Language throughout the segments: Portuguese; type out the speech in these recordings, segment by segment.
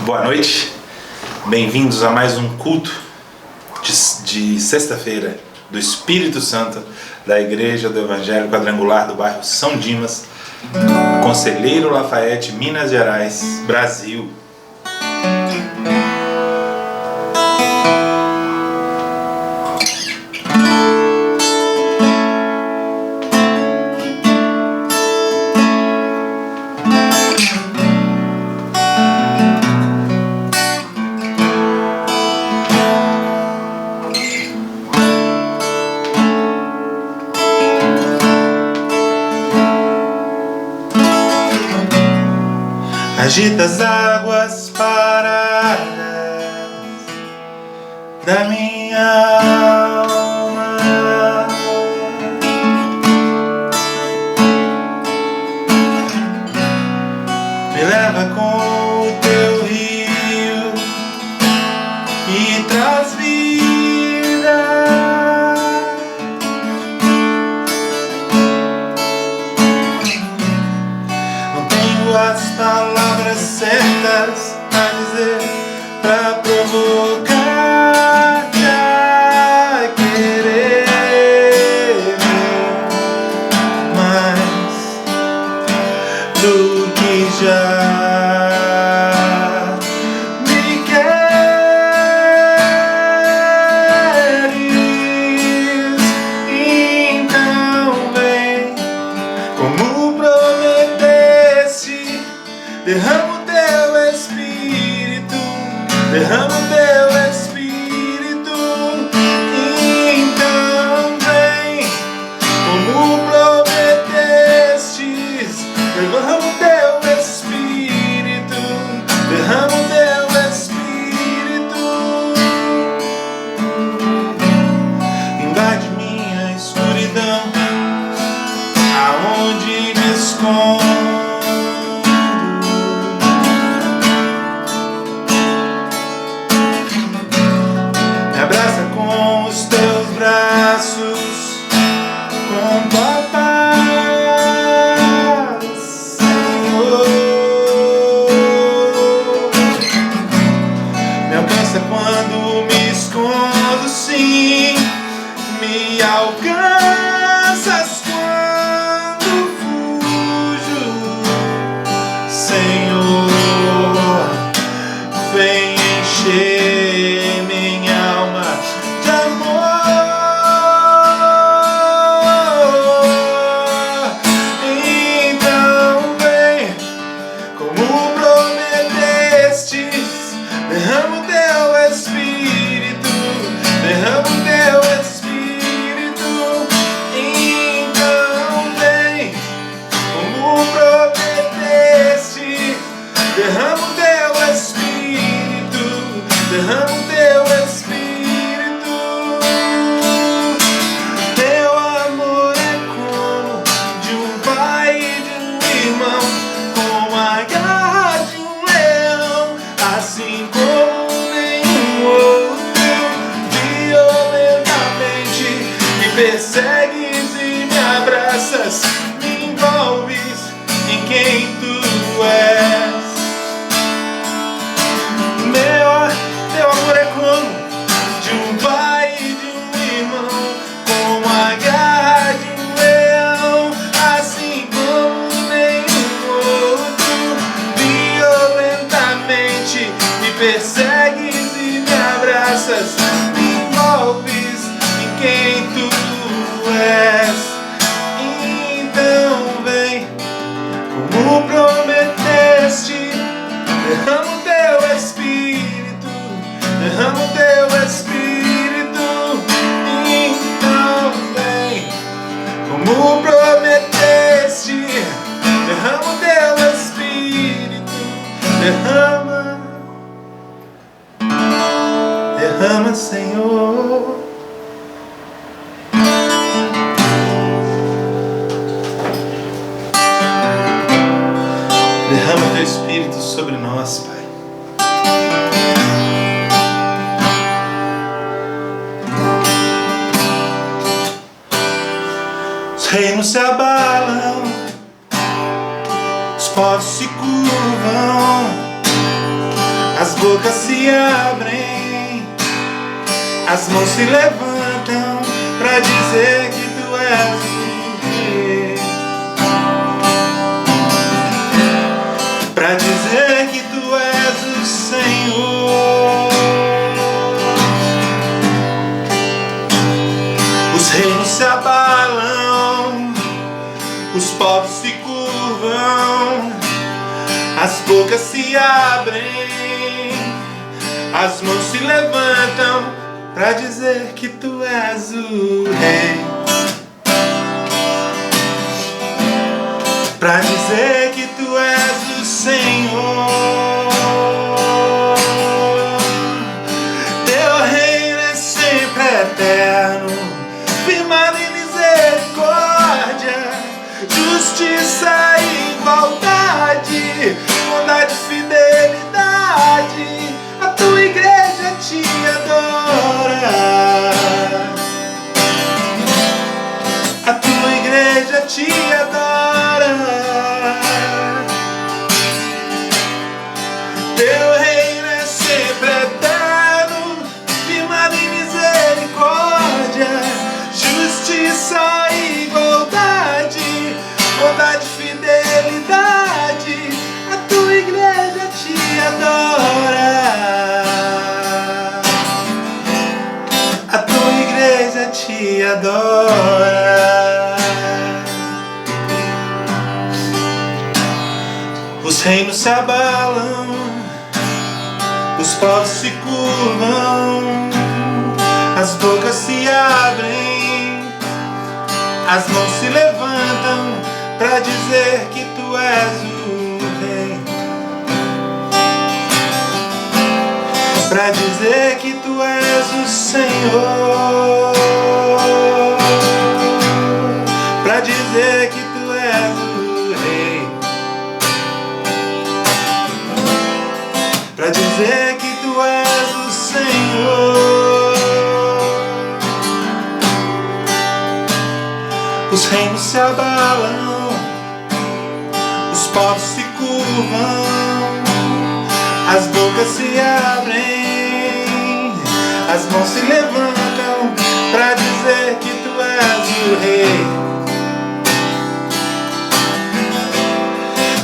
Boa noite, bem-vindos a mais um culto de sexta-feira do Espírito Santo da Igreja do Evangelho Quadrangular do bairro São Dimas, Conselheiro Lafayette, Minas Gerais, Brasil. Agita as águas paradas da minha alma, me leva com o teu rio e traz vida. Não tenho as palavras certas a dizer pra provocar-te a querer mais do que já me queres. Então vem, como prometeste, derrama o teu Espírito, derrama o teu Espírito. Então vem, como prometestes, derrama o teu Espírito, derrama o teu Espírito. Invade minha escuridão, aonde me escondo. Abraça com os teus braços, com tua paz, Senhor. Me alcança quando me escondo, sim, me alcanças quando fujo, Senhor. Vem encher minha alma de amor. Então vem, como prometestes, derrama o teu Espírito, derrama o teu Espírito. Então vem, como prometestes, derrama o teu Espírito, derrama o teu Espírito. Teu amor é como de um pai e de um irmão, como a garra de um leão, assim como nenhum outro. Violentamente me persegues e me abraças, me envolves em quem tu és. Teu amor é como de um pai e de um irmão, como a garra de um leão, assim como nenhum outro. Violentamente me persegues e me abraças, me envolves em quem tu és. Então vem, como prometeste, derrama o teu Espírito, derrama o teu Espírito. Então vem, como prometeste, derrama o teu Espírito, derrama, derrama, Senhor. Derrama o teu Espírito sobre nós, Pai. Os reinos se abalam, os povos se curvam, as bocas se abrem, as mãos se levantam pra dizer que tu és o rei, pra dizer que tu és o Senhor. Os reinos se abalam, os povos se curvam, as bocas se abrem, as mãos se levantam pra dizer que tu és o rei, pra dizer que tu és o Senhor. Teu reino é sempre eterno, firmado em misericórdia, justiça e igualdade, bondade e fidelidade. A tua igreja te adora, a tua igreja te adora. Teu reino é sempre eterno, firmado em misericórdia, justiça e igualdade, bondade e fidelidade. A tua igreja te adora, a tua igreja te adora. Os reinos se abalam, os povos se curvam, as bocas se abrem, as mãos se levantam pra dizer que tu és o rei, pra dizer que tu és o Senhor, pra dizer que tu és o rei, pra dizer que tu és o Senhor. Os reinos se abalam, os povos se curvam, as bocas se abrem, as mãos se levantam pra dizer que tu és o rei,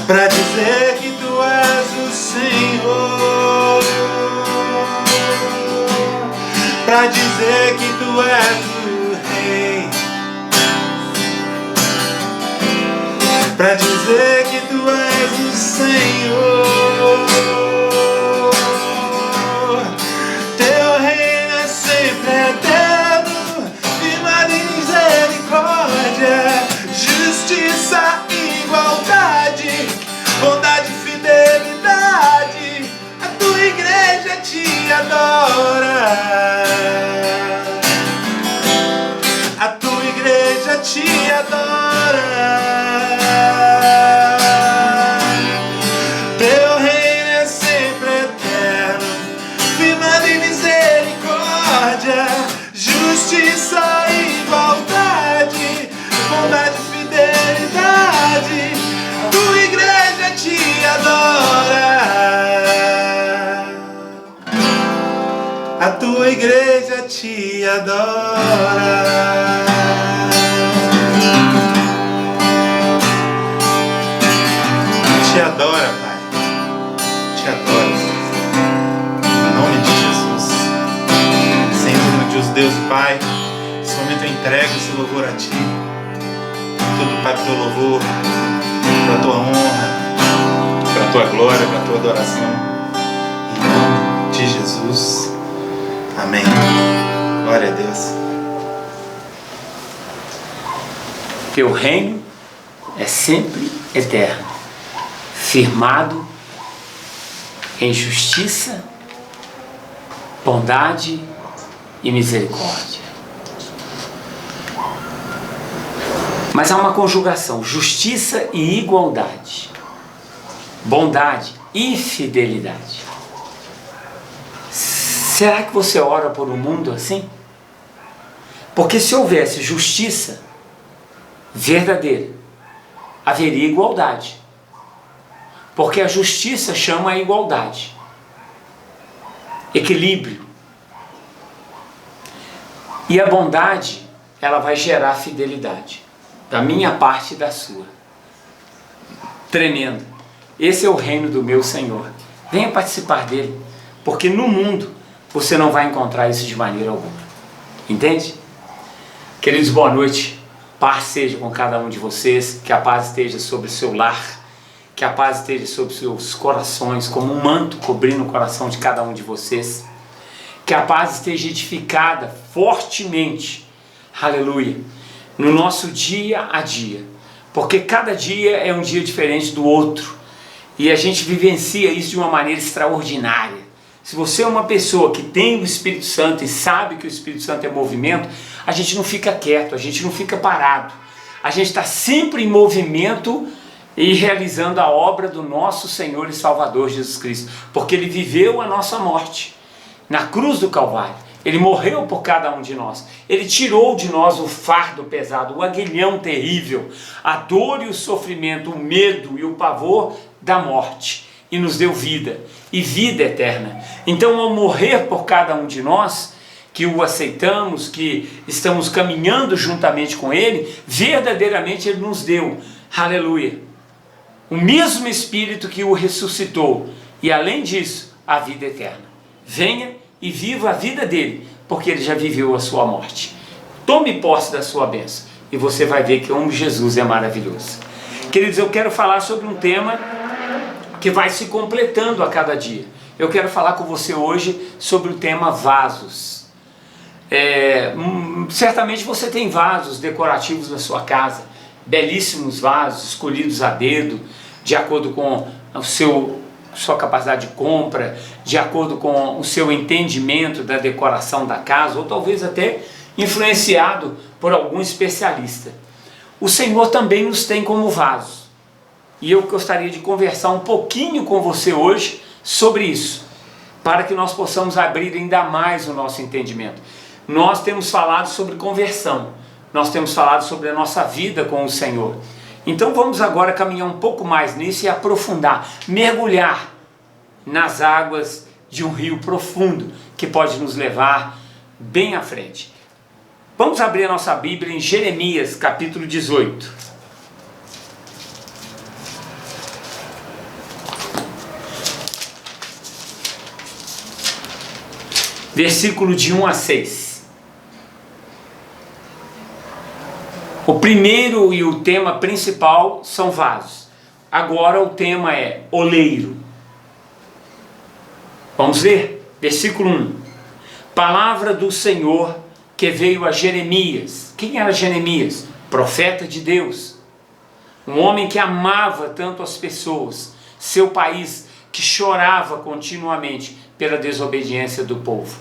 pra dizer que tu és o Senhor, pra dizer que tu és o rei, pra dizer que tu és o Senhor. Teu reino é sempre eterno, firmado em misericórdia, justiça e igualdade, bondade e fidelidade. A tua igreja te adora, a tua igreja te adora. Teu reino é sempre eterno, firmado em misericórdia, justiça e igualdade, bondade e fidelidade. Tua igreja te adora, a tua igreja te adora. Te adora, Pai, te adora, em nome de Jesus. Senhor, meu Deus, Deus e Pai, nesse momento eu entrego esse louvor a Ti, tudo para o Teu louvor, para a Tua honra, para a Tua glória, para a Tua adoração, em nome de Jesus, amém. Glória a Deus. Teu reino é sempre eterno, firmado em justiça, bondade e misericórdia. Mas há uma conjugação: justiça e igualdade, bondade e fidelidade. Será que você ora por um mundo assim? Porque se houvesse justiça verdadeira, haveria igualdade. Porque a justiça chama a igualdade. equilíbrio. E a bondade, ela vai gerar fidelidade, da minha parte e da sua. Tremendo. Esse é o reino do meu Senhor. Venha participar dele, porque no mundo você não vai encontrar isso de maneira alguma. Entende? Queridos, boa noite. Paz seja com cada um de vocês, que a paz esteja sobre o seu lar, que a paz esteja sobre os seus corações, como um manto cobrindo o coração de cada um de vocês. Que a paz esteja edificada fortemente, aleluia, no nosso dia a dia, porque cada dia é um dia diferente do outro, e a gente vivencia isso de uma maneira extraordinária. Se você é uma pessoa que tem o Espírito Santo e sabe que o Espírito Santo é movimento, a gente não fica quieto, a gente não fica parado, a gente está sempre em movimento e realizando a obra do nosso Senhor e Salvador Jesus Cristo, porque Ele viveu a nossa morte na cruz do Calvário. Ele morreu por cada um de nós. Ele tirou de nós o fardo pesado, o aguilhão terrível, a dor e o sofrimento, o medo e o pavor da morte, e nos deu vida, e vida eterna. Então, ao morrer por cada um de nós, que o aceitamos, que estamos caminhando juntamente com Ele, verdadeiramente Ele nos deu, aleluia, o mesmo Espírito que o ressuscitou, e além disso, a vida eterna. Venha e viva a vida dele, porque ele já viveu a sua morte. Tome posse da sua bênção, e você vai ver que como Jesus é maravilhoso. Queridos, eu quero falar sobre um tema que vai se completando a cada dia. Eu quero falar com você hoje sobre o tema vasos. Certamente você tem vasos decorativos na sua casa, belíssimos vasos, escolhidos a dedo, de acordo com a sua capacidade de compra, de acordo com o seu entendimento da decoração da casa, ou talvez até influenciado por algum especialista. O Senhor também nos tem como vasos. E eu gostaria de conversar um pouquinho com você hoje sobre isso, para que nós possamos abrir ainda mais o nosso entendimento. Nós temos falado sobre conversão, nós temos falado sobre a nossa vida com o Senhor. Então vamos agora caminhar um pouco mais nisso e aprofundar, mergulhar nas águas de um rio profundo que pode nos levar bem à frente. Vamos abrir a nossa Bíblia em Jeremias capítulo 18. Versículo de 1 a 6. O primeiro e o tema principal são vasos. Agora o tema é oleiro. Vamos ver? Versículo 1. Palavra do Senhor que veio a Jeremias. Quem era Jeremias? Profeta de Deus. Um homem que amava tanto as pessoas, seu país, que chorava continuamente pela desobediência do povo.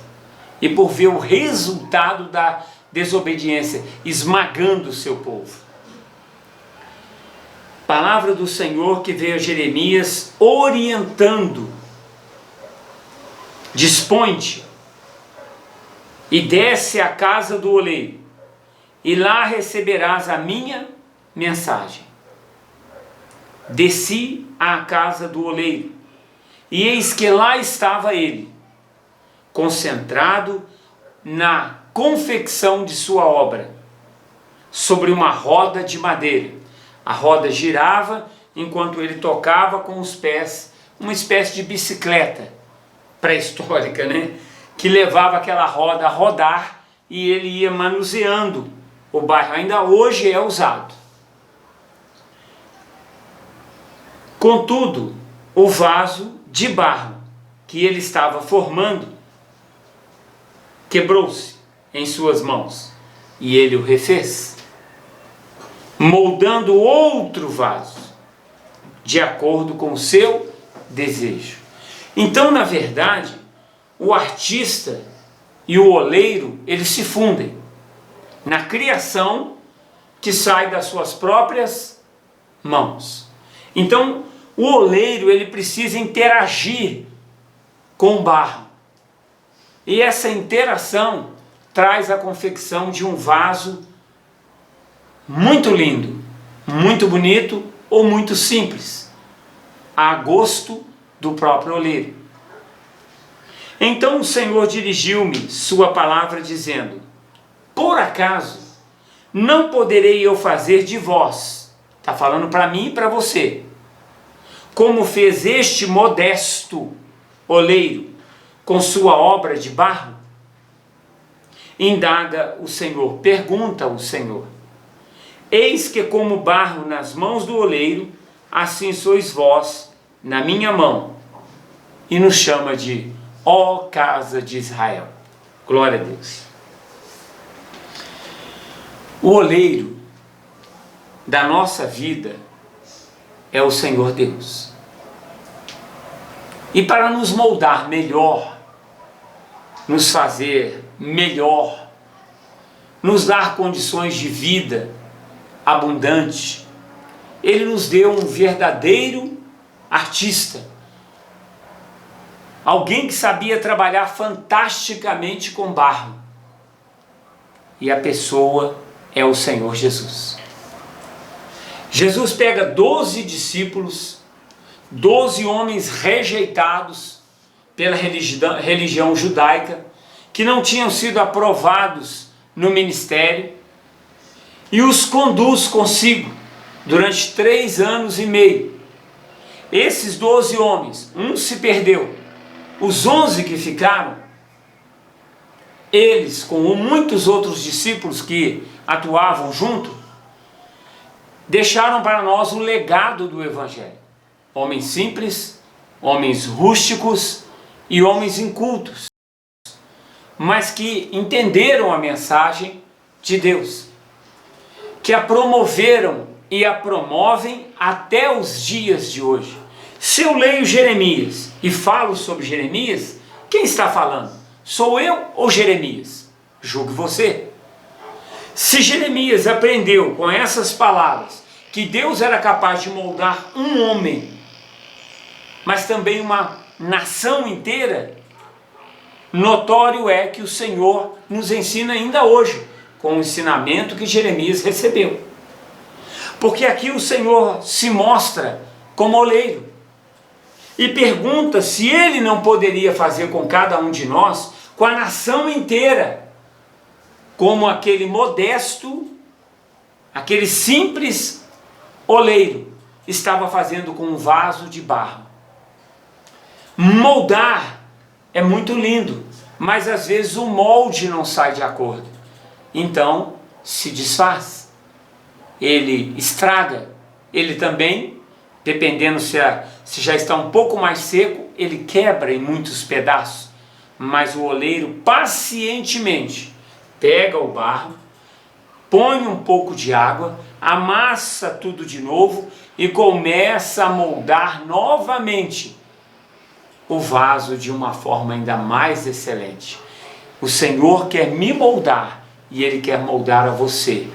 E por ver o resultado da desobediência esmagando o seu povo. Palavra do Senhor que veio a Jeremias orientando. Dispõe-te e desce à casa do oleiro, e lá receberás a minha mensagem. Desci à casa do oleiro, e eis que lá estava ele, concentrado na confecção de sua obra, sobre uma roda de madeira. A roda girava enquanto ele tocava com os pés, uma espécie de bicicleta pré-histórica, né? Que levava aquela roda a rodar e ele ia manuseando o barro. Ainda hoje é usado. Contudo, o vaso de barro que ele estava formando quebrou-se em suas mãos, e ele o refez, moldando outro vaso, de acordo com o seu desejo. Então, na verdade, o artista e o oleiro, eles se fundem na criação que sai das suas próprias mãos. Então, o oleiro, ele precisa interagir com o barro. E essa interação traz a confecção de um vaso muito lindo, muito bonito ou muito simples, a gosto do próprio oleiro. Então o Senhor dirigiu-me sua palavra dizendo: por acaso não poderei eu fazer de vós, está falando para mim e para você, como fez este modesto oleiro com sua obra de barro? Indaga o Senhor, pergunta o Senhor. Eis que como barro nas mãos do oleiro, assim sois vós na minha mão. E nos chama de ó casa de Israel. Glória a Deus. O oleiro da nossa vida é o Senhor Deus. E para nos moldar melhor, nos fazer melhor, nos dar condições de vida abundante, Ele nos deu um verdadeiro artista, alguém que sabia trabalhar fantasticamente com barro, e a pessoa é o Senhor Jesus. Jesus pega 12 discípulos, 12 homens rejeitados pela religião judaica, que não tinham sido aprovados no ministério, e os conduz consigo durante 3 anos e meio. Esses 12 homens, um se perdeu, os 11 que ficaram, eles, com muitos outros discípulos que atuavam junto, deixaram para nós o legado do Evangelho. Homens simples, homens rústicos e homens incultos, mas que entenderam a mensagem de Deus, que a promoveram e a promovem até os dias de hoje. Se eu leio Jeremias e falo sobre Jeremias, quem está falando? Sou eu ou Jeremias? Julgue você. Se Jeremias aprendeu com essas palavras que Deus era capaz de moldar um homem, mas também uma nação inteira, notório é que o Senhor nos ensina ainda hoje, com o ensinamento que Jeremias recebeu. Porque aqui o Senhor se mostra como oleiro e pergunta se Ele não poderia fazer com cada um de nós, com a nação inteira, como aquele modesto, aquele simples oleiro estava fazendo com um vaso de barro. Moldar é muito lindo, mas às vezes o molde não sai de acordo. Então se desfaz, ele estraga, ele também, dependendo se já está um pouco mais seco, ele quebra em muitos pedaços. Mas o oleiro pacientemente pega o barro, põe um pouco de água, amassa tudo de novo e começa a moldar novamente o vaso de uma forma ainda mais excelente. O Senhor quer me moldar e Ele quer moldar a você.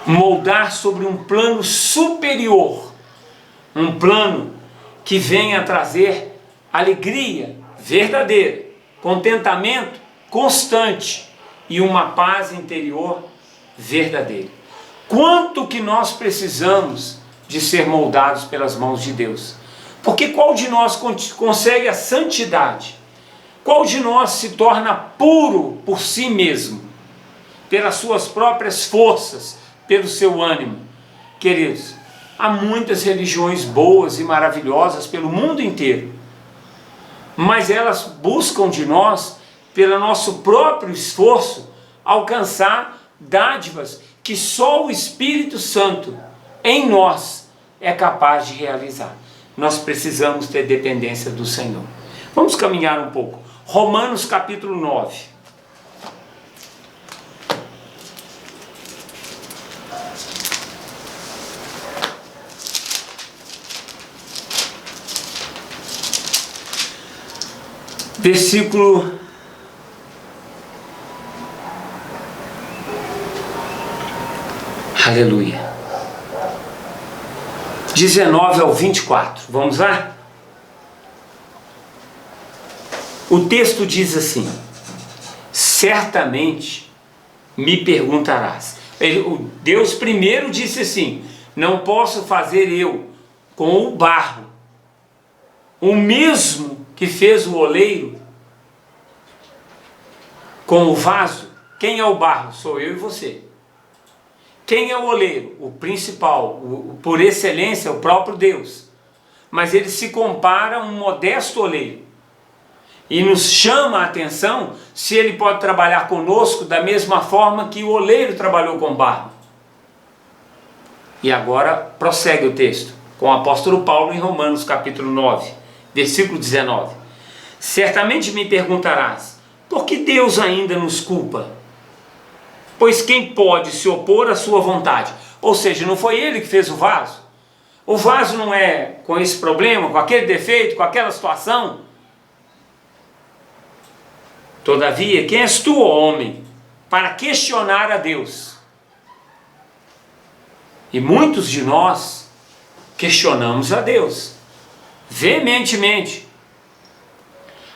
Moldar sobre um plano superior, um plano que venha trazer alegria verdadeira, contentamento constante e uma paz interior verdadeira. Quanto que nós precisamos de ser moldados pelas mãos de Deus? Porque qual de nós consegue a santidade? Qual de nós se torna puro por si mesmo, pelas suas próprias forças, pelo seu ânimo? Queridos, há muitas religiões boas e maravilhosas pelo mundo inteiro, mas elas buscam de nós, pelo nosso próprio esforço, alcançar dádivas que só o Espírito Santo em nós é capaz de realizar. Nós precisamos ter dependência do Senhor. Vamos caminhar um pouco. Romanos capítulo 9. Versículo 19 ao 24. Vamos lá? O texto diz assim: certamente me perguntarás. Deus primeiro disse assim: não posso fazer eu com o barro o mesmo que fez o oleiro com o vaso. Quem é o barro? Sou eu e você. Quem é o oleiro? O principal, por excelência, o próprio Deus. Mas ele se compara a um modesto oleiro. E nos chama a atenção se ele pode trabalhar conosco da mesma forma que o oleiro trabalhou com barro. E agora prossegue o texto, com o apóstolo Paulo em Romanos capítulo 9, versículo 19. Certamente me perguntarás, por que Deus ainda nos culpa? Pois quem pode se opor à sua vontade? Ou seja, não foi ele que fez o vaso? O vaso não é com esse problema, com aquele defeito, com aquela situação? Todavia, quem és tu, ó homem, para questionar a Deus? E muitos de nós questionamos a Deus, veementemente.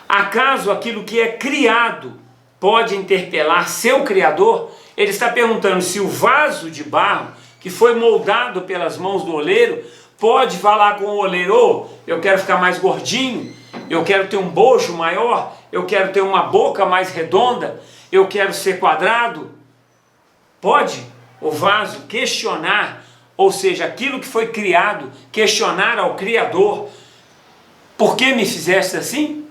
Acaso aquilo que é criado pode interpelar seu Criador? Ele está perguntando se o vaso de barro, que foi moldado pelas mãos do oleiro, pode falar com o oleiro: oh, eu quero ficar mais gordinho, eu quero ter um bojo maior, eu quero ter uma boca mais redonda, eu quero ser quadrado. Pode o vaso questionar, ou seja, aquilo que foi criado, questionar ao Criador: por que me fizeste assim?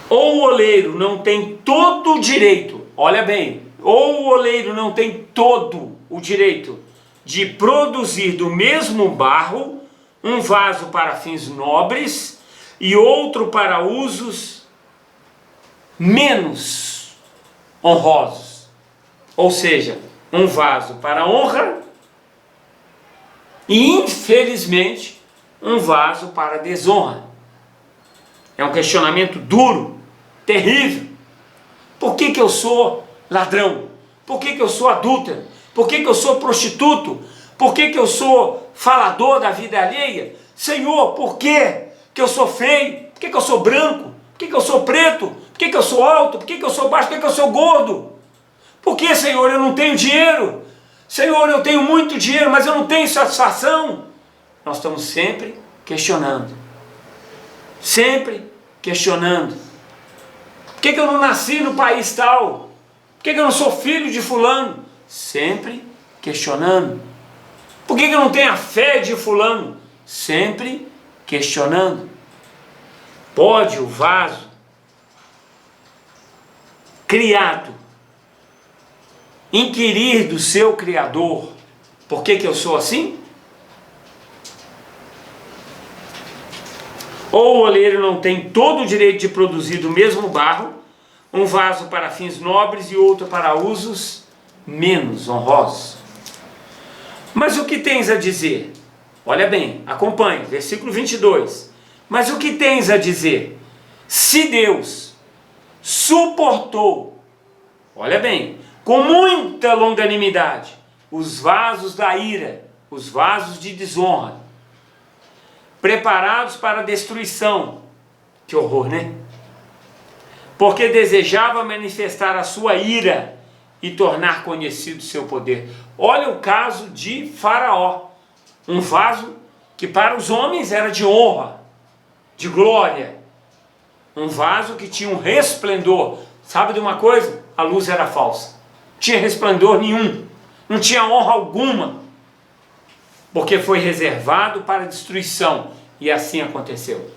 Ou o oleiro não tem todo o direito, olha bem, ou o oleiro não tem todo o direito de produzir do mesmo barro um vaso para fins nobres e outro para usos menos honrosos. Ou seja, um vaso para honra e, infelizmente, um vaso para desonra. É um questionamento duro, terrível. Por que eu sou ladrão? Por que eu sou adúltero? Por que eu sou prostituto? Por que eu sou falador da vida alheia? Senhor, por que eu sou feio? Por que eu sou branco? Por que eu sou preto? Por que eu sou alto? Por que eu sou baixo? Por que eu sou gordo? Por que, Senhor, eu não tenho dinheiro? Senhor, eu tenho muito dinheiro, mas eu não tenho satisfação. Nós estamos sempre questionando. Sempre questionando. Por que eu não nasci no país tal? Por que eu não sou filho de fulano? Sempre questionando. Por que eu não tenho a fé de fulano? Sempre questionando. Pode o vaso criado inquirir do seu Criador: por que eu sou assim? Ou o oleiro não tem todo o direito de produzir do mesmo barro um vaso para fins nobres e outro para usos menos honrosos? Mas o que tens a dizer? Olha bem, acompanhe, versículo 22. Mas o que tens a dizer? Se Deus suportou, olha bem, com muita longanimidade, os vasos da ira, os vasos de desonra, preparados para a destruição. Que horror, né? Porque desejava manifestar a sua ira e tornar conhecido o seu poder. Olha o caso de Faraó. Um vaso que para os homens era de honra, de glória. Um vaso que tinha um resplendor. Sabe de uma coisa? A luz era falsa. Não tinha resplendor nenhum. Não tinha honra alguma. Porque foi reservado para destruição. E assim aconteceu.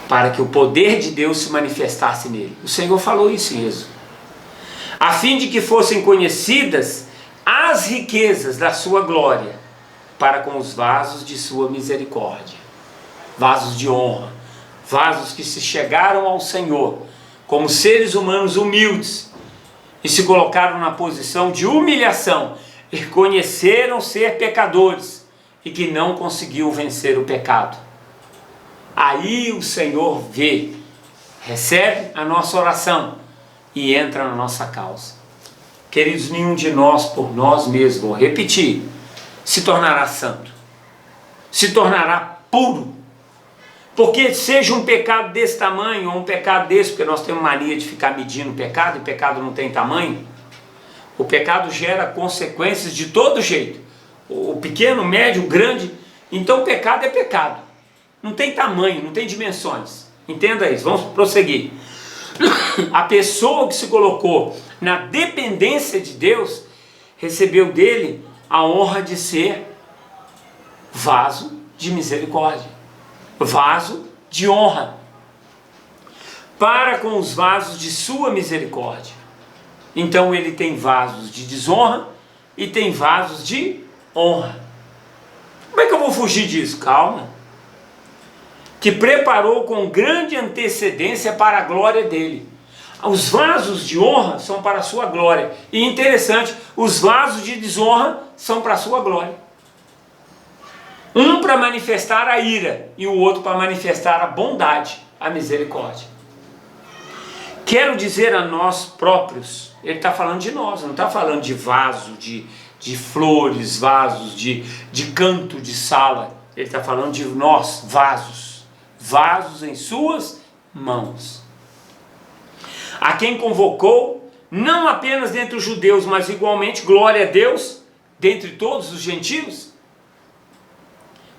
Para que o poder de Deus se manifestasse nele. O Senhor falou isso em Êxodo. A fim de que fossem conhecidas as riquezas da sua glória, para com os vasos de sua misericórdia. Vasos de honra. Vasos que se chegaram ao Senhor como seres humanos humildes e se colocaram na posição de humilhação e reconheceram ser pecadores e que não conseguiu vencer o pecado. Aí o Senhor vê, recebe a nossa oração e entra na nossa causa. Queridos, nenhum de nós por nós mesmos, vou repetir, se tornará santo, se tornará puro. Porque seja um pecado desse tamanho, ou um pecado desse, porque nós temos mania de ficar medindo o pecado, e pecado não tem tamanho. O pecado gera consequências de todo jeito. o pequeno, o médio, o grande. Então pecado é pecado. Não tem tamanho, não tem dimensões. Entenda isso, vamos prosseguir. A pessoa que se colocou na dependência de Deus, recebeu dele a honra de ser vaso de misericórdia, vaso de honra, para com os vasos de sua misericórdia. Então ele tem vasos de desonra e tem vasos de honra. Como é que eu vou fugir disso? Calma. Que preparou com grande antecedência para a glória dele. Os vasos de honra são para a sua glória. E interessante, os vasos de desonra são para a sua glória. Um para manifestar a ira e o outro para manifestar a bondade, a misericórdia. Quero dizer a nós próprios, ele está falando de nós, não está falando de vaso, de flores, vasos, de canto de sala. Ele está falando de nós, vasos, vasos em suas mãos. A quem convocou, não apenas dentre os judeus, mas igualmente, glória a Deus, dentre todos os gentios.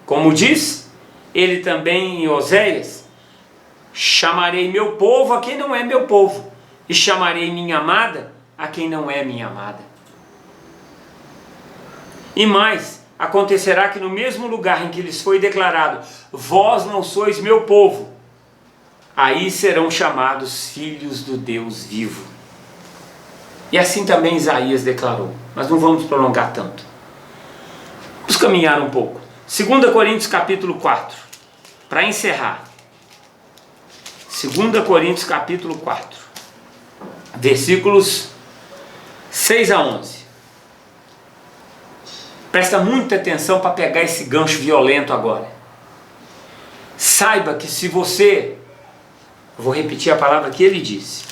Como diz ele também em Oséias: chamarei meu povo a quem não é meu povo, e chamarei minha amada a quem não é minha amada. E mais, acontecerá que no mesmo lugar em que lhes foi declarado: vós não sois meu povo, aí serão chamados filhos do Deus vivo. E assim também Isaías declarou. Mas não vamos prolongar tanto. Vamos caminhar um pouco. 2 Coríntios capítulo 4, para encerrar. 2 Coríntios capítulo 4, versículos 6 a 11. Presta muita atenção para pegar esse gancho violento agora. Saiba que se você... Eu vou repetir a palavra que ele disse.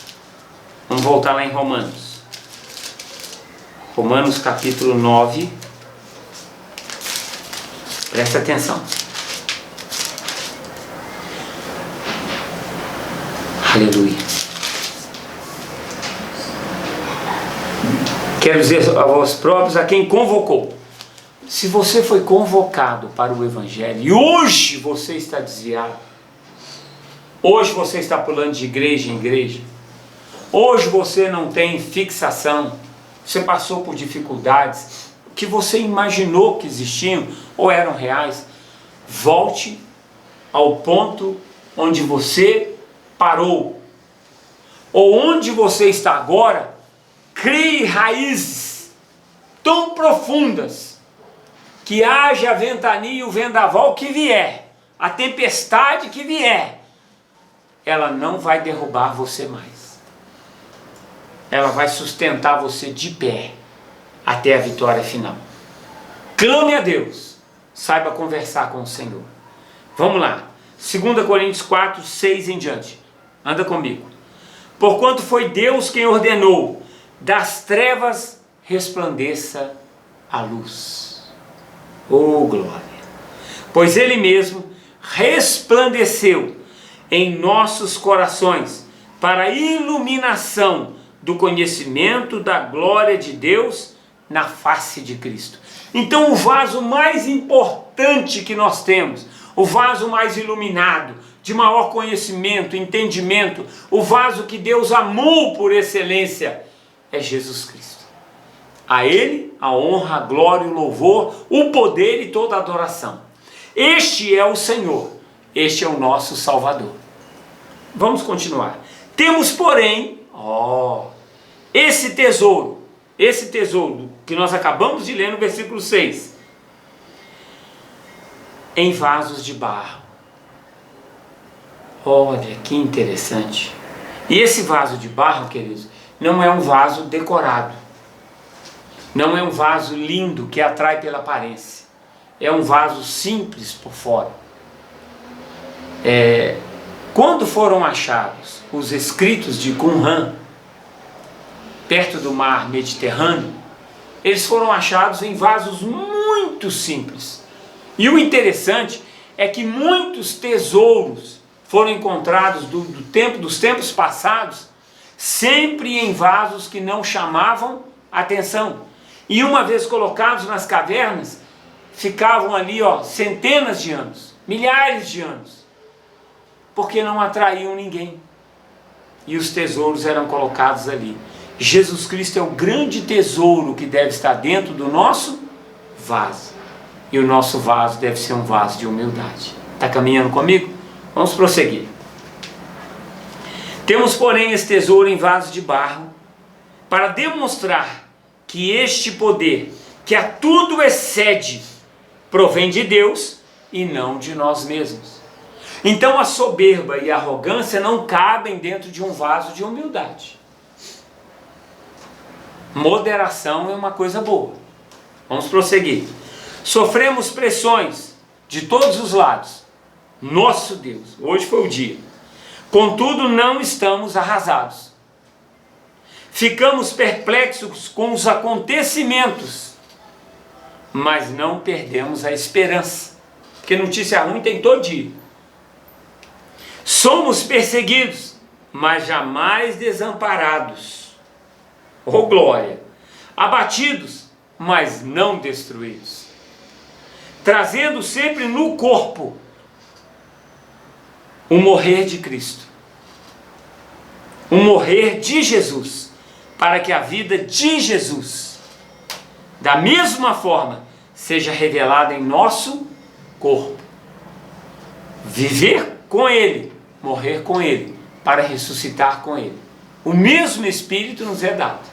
Vamos voltar lá em Romanos. Romanos capítulo 9. Presta atenção. Aleluia. Quero dizer a vós próprios, a quem convocou. Se você foi convocado para o Evangelho e hoje você está desviado, hoje você está pulando de igreja em igreja, hoje você não tem fixação, você passou por dificuldades que você imaginou que existiam ou eram reais, volte ao ponto onde você parou, ou onde você está agora. Crie raízes tão profundas que haja a ventania e o vendaval que vier, a tempestade que vier, ela não vai derrubar você mais. Ela vai sustentar você de pé até a vitória final. Clame a Deus, saiba conversar com o Senhor. Vamos lá, 2 Coríntios 4, 6 em diante. Anda comigo. Porquanto foi Deus quem ordenou: das trevas resplandeça a luz. Oh, glória! Pois Ele mesmo resplandeceu em nossos corações para a iluminação do conhecimento da glória de Deus na face de Cristo. Então o vaso mais importante que nós temos, o vaso mais iluminado, de maior conhecimento, entendimento, o vaso que Deus amou por excelência, é Jesus Cristo. A Ele a honra, a glória, o louvor, o poder e toda a adoração. Este é o Senhor, este é o nosso Salvador. Vamos continuar. Temos, porém, esse tesouro que nós acabamos de ler no versículo 6, em vasos de barro. Olha que interessante. E esse vaso de barro, queridos, não é um vaso decorado, não é um vaso lindo que atrai pela aparência, é um vaso simples por fora. Quando foram achados os escritos de Qumran, perto do mar Mediterrâneo, eles foram achados em vasos muito simples. E o interessante é que muitos tesouros foram encontrados dos tempos passados, sempre em vasos que não chamavam atenção. E uma vez colocados nas cavernas, ficavam ali, centenas de anos, milhares de anos, porque não atraíam ninguém. E os tesouros eram colocados ali. Jesus Cristo é o grande tesouro que deve estar dentro do nosso vaso. E o nosso vaso deve ser um vaso de humildade. Está caminhando comigo? Vamos prosseguir. Temos, porém, esse tesouro em vaso de barro, para demonstrar que este poder, que a tudo excede, provém de Deus e não de nós mesmos. Então a soberba e a arrogância não cabem dentro de um vaso de humildade. Moderação é uma coisa boa. Vamos prosseguir. Sofremos pressões de todos os lados. Nosso Deus, hoje foi o dia. Contudo, não estamos arrasados. Ficamos perplexos com os acontecimentos, mas não perdemos a esperança. Porque notícia ruim tem todo dia. Somos perseguidos, mas jamais desamparados. Oh glória! Abatidos, mas não destruídos. Trazendo sempre no corpo o morrer de Cristo, o morrer de Jesus, para que a vida de Jesus, da mesma forma, seja revelada em nosso corpo. Viver com Ele, morrer com Ele, para ressuscitar com Ele. O mesmo Espírito nos é dado.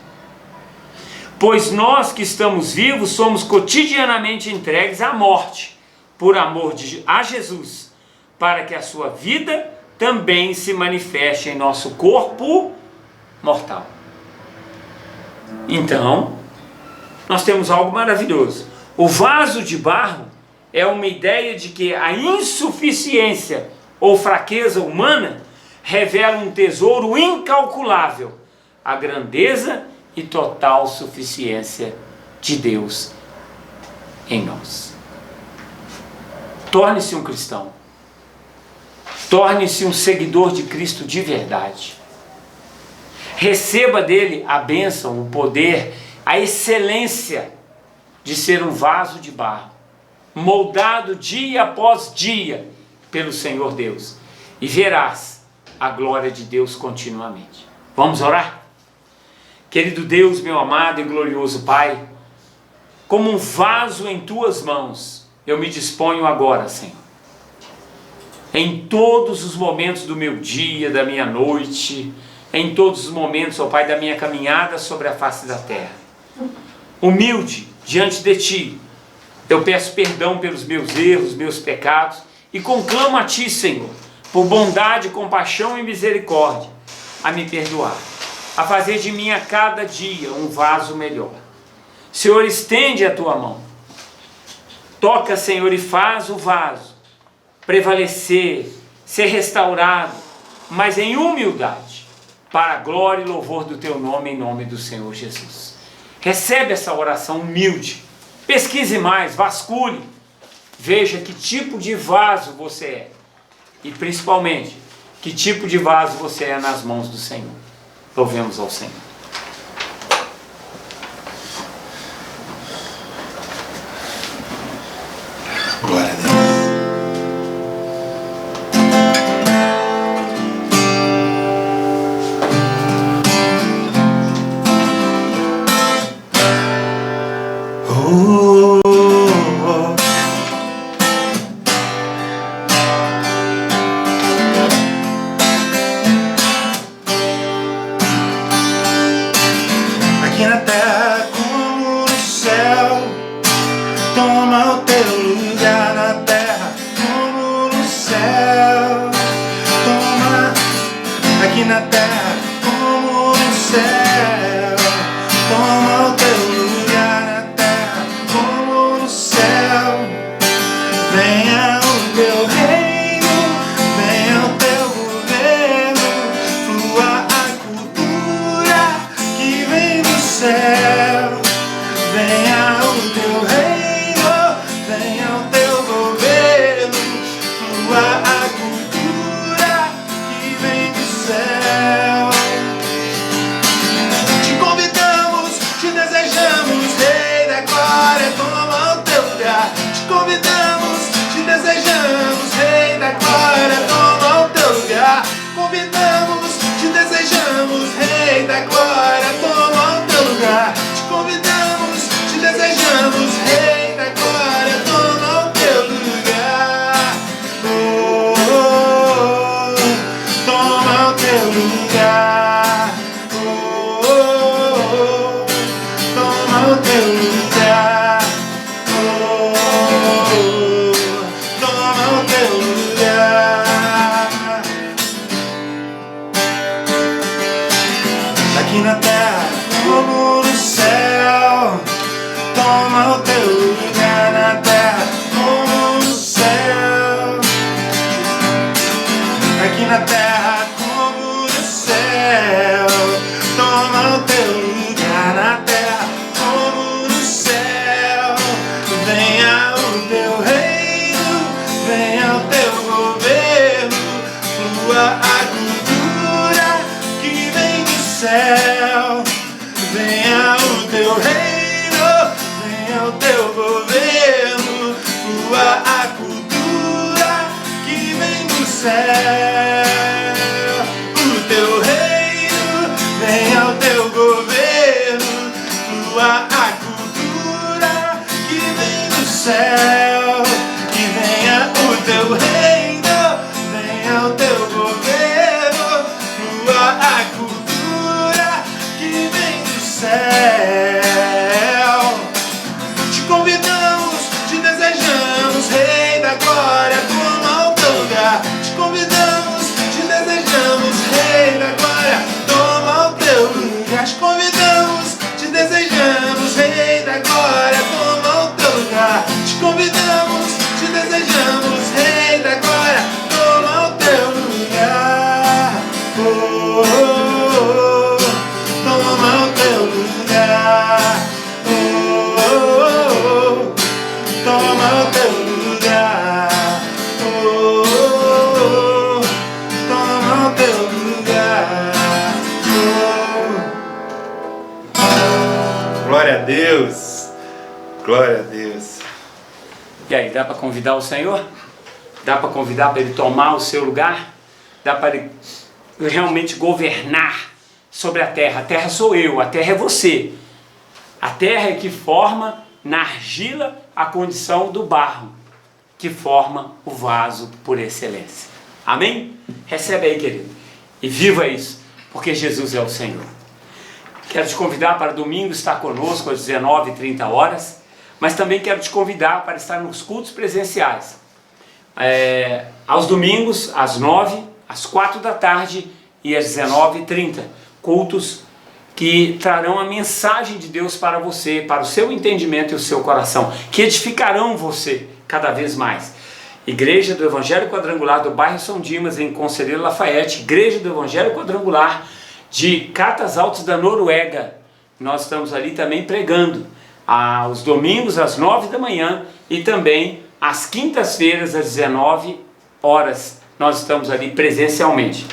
Pois nós que estamos vivos somos cotidianamente entregues à morte, por amor a Jesus, para que a sua vida também se manifeste em nosso corpo mortal. Então, nós temos algo maravilhoso. O vaso de barro é uma ideia de que a insuficiência ou fraqueza humana revela um tesouro incalculável, a grandeza e total suficiência de Deus em nós. Torne-se um cristão. Torne-se um seguidor de Cristo de verdade. Receba dele a bênção, o poder, a excelência de ser um vaso de barro, moldado dia após dia pelo Senhor Deus, e verás a glória de Deus continuamente. Vamos orar? Querido Deus, meu amado e glorioso Pai, como um vaso em tuas mãos, eu me disponho agora, Senhor. Em todos os momentos do meu dia, da minha noite, em todos os momentos, ó Pai, da minha caminhada sobre a face da terra. Humilde diante de Ti, eu peço perdão pelos meus erros, meus pecados, e conclamo a Ti, Senhor, por bondade, compaixão e misericórdia, a me perdoar, a fazer de mim a cada dia um vaso melhor. Senhor, estende a Tua mão. Toca, Senhor, e faz o vaso prevalecer, ser restaurado, mas em humildade, para a glória e louvor do Teu nome, em nome do Senhor Jesus. Recebe essa oração humilde, pesquise mais, vasculhe, veja que tipo de vaso você é, e principalmente, que tipo de vaso você é nas mãos do Senhor. Louvemos ao Senhor. Glória a Deus. Aqui na terra como no céu, toma o teu lugar na terra como no céu. Toma aqui na terra como no céu, toma o teu lugar na terra como no céu. Venha o teu reino, venha o teu governo, flua a cultura que vem do céu. Venha o teu reino, Rei da glória, toma o teu lugar. Te convidamos, te desejamos, Rei da glória, toma o teu lugar. Toma o teu lugar. Toma o teu lugar. Toma o teu lugar. Aqui na terra como no céu, toma o teu lugar na terra como no céu. Aqui na terra como no céu, toma o teu lugar na terra como no céu. Venha o teu reino, venha o teu governo, flua a cultura que vem do céu. Venha o teu reino, venha o teu governo, flua a cultura que vem do céu. O teu reino, venha o teu governo, flua a cultura que vem do céu. Que venha o teu reino, venha o teu governo, flua a cultura que vem do céu. Te convidamos, te desejamos, Rei da glória, toma o teu lugar. Te convidamos, te desejamos, Rei da glória, toma o teu lugar. Te convidamos, te desejamos, Rei da glória, toma o teu lugar. Te convidamos, te desejamos, Rei da glória, toma o teu lugar. Toma o teu lugar. Toma o teu lugar. Toma o teu lugar. Glória a Deus. Glória a Deus. E aí, dá para convidar o Senhor? Dá para convidar para Ele tomar o seu lugar? Dá para Ele realmente governar sobre a terra? A terra sou eu, a terra é você. A terra é que forma na argila a condição do barro, que forma o vaso por excelência. Amém? Recebe aí, querido. E viva isso, porque Jesus é o Senhor. Quero te convidar para domingo estar conosco às 19h30, mas também quero te convidar para estar nos cultos presenciais. Aos domingos, às 9h, às 16h e às 19h30. Cultos que trarão a mensagem de Deus para você, para o seu entendimento e o seu coração, que edificarão você cada vez mais. Igreja do Evangelho Quadrangular do bairro São Dimas, em Conselheiro Lafayette. Igreja do Evangelho Quadrangular de Catas Altas da Noruega. Nós estamos ali também pregando aos domingos às 9h e também às quintas-feiras às 19h. Nós estamos ali presencialmente.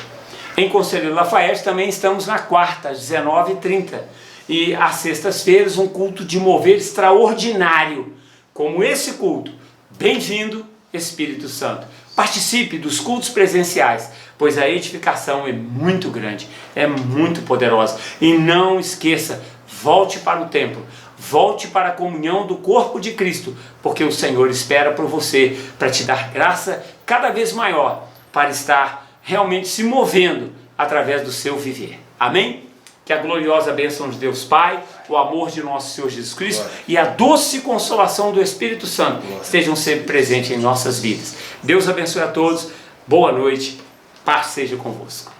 Em Conselheiro Lafayette também estamos na quarta, às 19h30. E às sextas-feiras um culto de mover extraordinário, como esse culto. Bem-vindo, Espírito Santo. Participe dos cultos presenciais, pois a edificação é muito grande, é muito poderosa. E não esqueça, volte para o templo, volte para a comunhão do corpo de Cristo, porque o Senhor espera por você, para te dar graça cada vez maior, para estar realmente se movendo através do seu viver. Amém? Que a gloriosa bênção de Deus Pai, o amor de nosso Senhor Jesus Cristo Glória. E a doce consolação do Espírito Santo Glória. Estejam sempre presentes em nossas vidas. Deus abençoe a todos. Boa noite. Paz seja convosco.